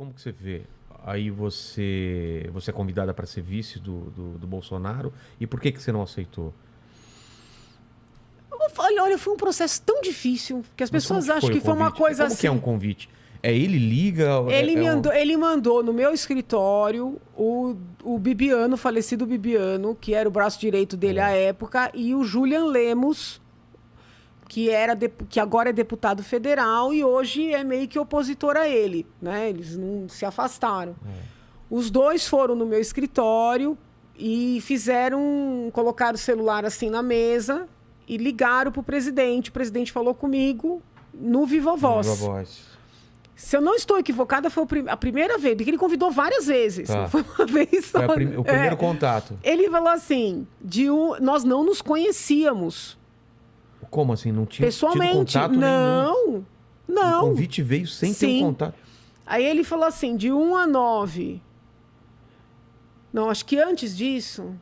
como que você vê? Aí você é convidada para ser vice do Bolsonaro. E por que você não aceitou? Olha, foi um processo tão difícil que as Mas como pessoas acham o que foi uma convite? coisa Como assim. que é um convite? É ele liga? Ele mandou no meu escritório o Bibiano, falecido Bibiano, que era o braço direito dele à época, e o Julian Lemos, que agora é deputado federal e hoje é meio que opositor a ele, né? Eles não se afastaram. Os dois foram no meu escritório e colocaram o celular assim na mesa e ligaram para o presidente. O presidente falou comigo no Viva Voz. Viva Voz. Se eu não estou equivocada, foi a primeira vez, porque ele convidou várias vezes. Tá. Não foi uma vez só. Foi o primeiro contato. Ele falou assim, nós não nos conhecíamos. Como assim? Não tinha Pessoalmente. tido contato nenhum? Não. O convite veio sem ter um contato. Aí ele falou assim, de 1 a 9. Não, acho que antes disso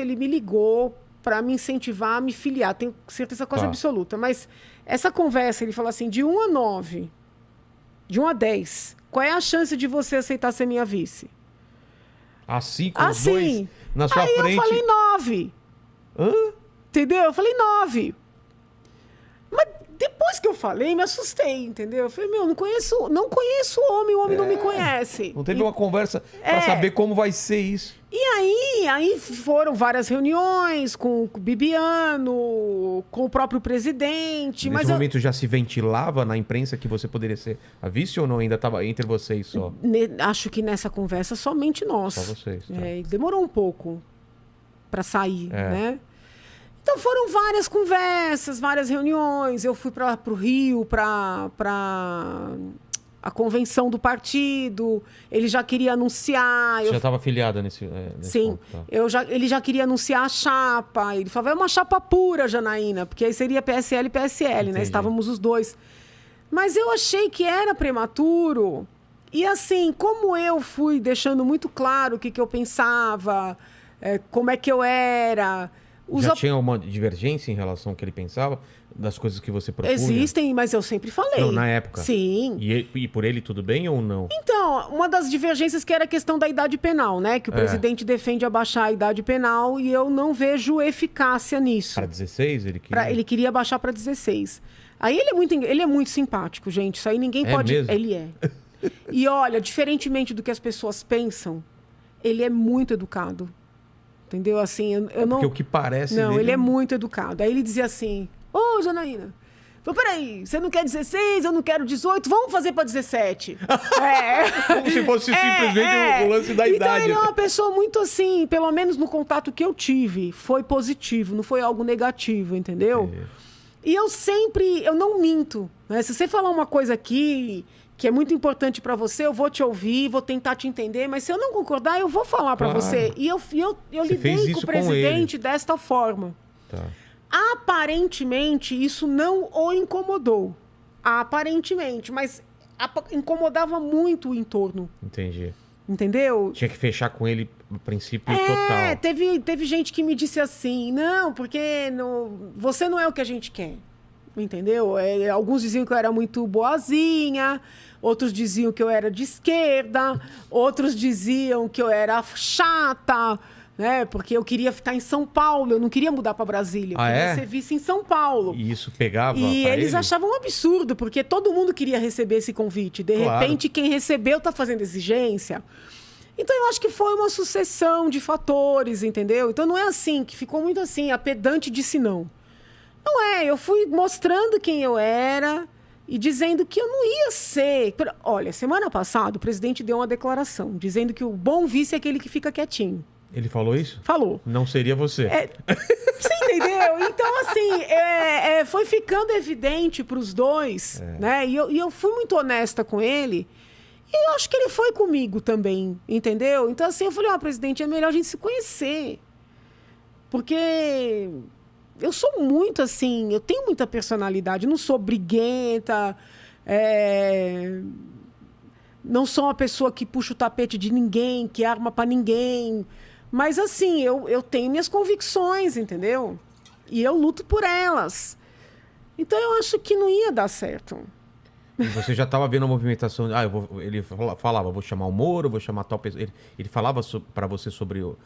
ele me ligou para me incentivar a me filiar. Tenho certeza quase absoluta. Mas essa conversa, ele falou assim, de 1 a 9, de 1 a 10, qual é a chance de você aceitar ser minha vice? Assim, com os dois na sua aí frente? Aí eu falei 9. Hã? Entendeu? Eu falei 9. Mas depois que eu falei, me assustei, entendeu? Eu falei, não conheço o homem não me conhece. Não teve uma conversa para saber como vai ser isso. E aí foram várias reuniões com o Bibiano, com o próprio presidente. Nesse momento já se ventilava na imprensa que você poderia ser a vice ou não? Ainda estava entre vocês só? Acho que nessa conversa somente nós. Só vocês. Tá. Demorou um pouco para sair, né? Então foram várias conversas, várias reuniões. Eu fui para o Rio para a convenção do partido. Ele já queria anunciar. Você já estava afiliada nesse Sim. ponto, tá. Ele já queria anunciar a chapa. Ele falava, é uma chapa pura, Janaína, porque aí seria PSL e PSL, né? Estávamos os dois. Mas eu achei que era prematuro. E assim, como eu fui deixando muito claro o que eu pensava, como é que eu era... Já tinha uma divergência em relação ao que ele pensava, das coisas que você propunha? Existem, mas eu sempre falei. Não, na época? Sim. E por ele tudo bem ou não? Então, uma das divergências que era a questão da idade penal, né? Que o presidente defende abaixar a idade penal e eu não vejo eficácia nisso. Para 16 ele queria? Ele queria abaixar para 16. Aí ele é muito simpático, gente. Isso aí ninguém pode... Mesmo? Ele é. E olha, diferentemente do que as pessoas pensam, ele é muito educado. Entendeu? Assim, eu não... Porque o que parece Não, dele... ele é muito educado. Aí ele dizia assim, ô, Janaína, peraí, você não quer 16, eu não quero 18, vamos fazer para 17. Como se fosse simplesmente o lance da idade. Então ele é uma pessoa muito assim, pelo menos no contato que eu tive, foi positivo, não foi algo negativo, entendeu? E eu não minto, né? Se você falar uma coisa aqui... que é muito importante para você, eu vou te ouvir, vou tentar te entender, mas se eu não concordar, eu vou falar para você. E eu lidei com o presidente desta forma. Tá. Aparentemente, isso não o incomodou. Aparentemente, mas incomodava muito o entorno. Entendi. Entendeu? Tinha que fechar com ele no princípio total. Teve gente que me disse assim, não, porque você não é o que a gente quer. Entendeu? Alguns diziam que eu era muito boazinha, outros diziam que eu era de esquerda, outros diziam que eu era chata, né? Porque eu queria ficar em São Paulo, eu não queria mudar para Brasília, eu queria ser vice em São Paulo. E isso pegava E pra eles ele? achavam um absurdo, porque todo mundo queria receber esse convite. De repente, quem recebeu está fazendo exigência. Então, eu acho que foi uma sucessão de fatores, entendeu? Então, não é assim, que ficou muito assim, a pedante disse não. Não é, eu fui mostrando quem eu era e dizendo que eu não ia ser... Olha, semana passada o presidente deu uma declaração dizendo que o bom vice é aquele que fica quietinho. Ele falou isso? Falou. Não seria você. Você entendeu? Então, assim, foi ficando evidente para os dois, né? E eu fui muito honesta com ele. E eu acho que ele foi comigo também, entendeu? Então, assim, eu falei, presidente, é melhor a gente se conhecer. Porque... eu sou muito assim, eu tenho muita personalidade, não sou briguenta, não sou uma pessoa que puxa o tapete de ninguém, que arma para ninguém. Mas assim, eu tenho minhas convicções, entendeu? E eu luto por elas. Então eu acho que não ia dar certo. E você já estava vendo a movimentação. Ah, ele falava, vou chamar o Moro, vou chamar tal pessoa. Ele falava para você sobre os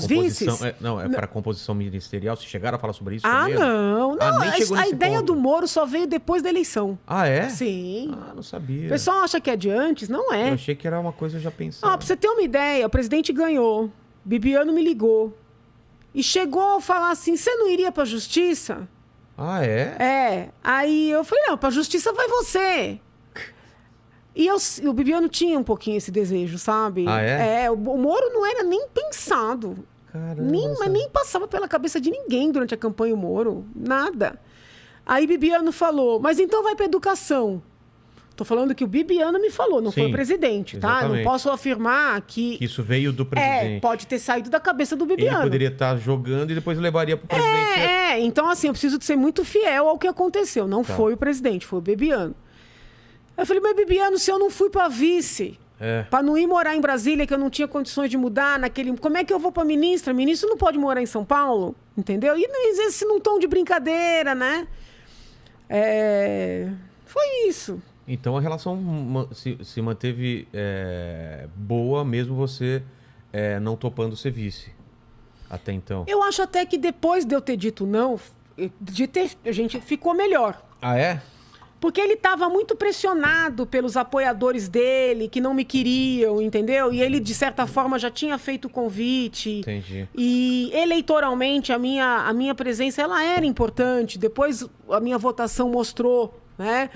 composição. vices? Para a composição ministerial. Vocês chegaram a falar sobre isso Ah, também? não. Não, nem chegou a nesse ideia ponto. do Moro só veio depois da eleição. Ah, é? Sim. Ah, não sabia. O pessoal acha que é de antes, não Eu é. achei que era uma coisa já pensada. Pra você ter uma ideia, o presidente ganhou. Bibiano me ligou. E chegou a falar assim, você não iria pra justiça? Ah, é? É. Aí eu falei, não, pra justiça vai você. E o Bibiano tinha um pouquinho esse desejo, sabe? Ah, é? O Moro não era nem pensado. Caramba. Mas nem passava pela cabeça de ninguém durante a campanha o Moro. Nada. Aí Bibiano falou, mas então vai pra educação. Tô falando que o Bibiano me falou, não foi o presidente, tá? Exatamente. Não posso afirmar que... Isso veio do presidente. pode ter saído da cabeça do Ele Bibiano. poderia estar jogando e depois levaria pro presidente. Então assim, eu preciso de ser muito fiel ao que aconteceu. Não foi o presidente, foi o Bibiano. Eu falei, mas Bibiano, se eu não fui pra vice, pra não ir morar em Brasília, que eu não tinha condições de mudar como é que eu vou pra ministra? Ministro não pode morar em São Paulo, entendeu? E não existe num tom de brincadeira, né? Foi isso. Então a relação se manteve boa, mesmo você não topando ser vice. Até então. Eu acho até que depois de eu ter dito não, a gente ficou melhor. Ah, é? Porque ele estava muito pressionado pelos apoiadores dele, que não me queriam, entendeu? E ele, de certa forma, já tinha feito o convite. Entendi. E eleitoralmente, a minha presença ela era importante. Depois, a minha votação mostrou, né?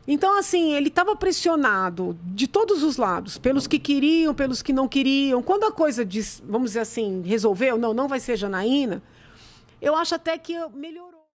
Então, assim, ele estava pressionado de todos os lados. Pelos que queriam, pelos que não queriam. Quando a coisa, vamos dizer assim, resolveu, não vai ser Janaína, eu acho até que melhorou.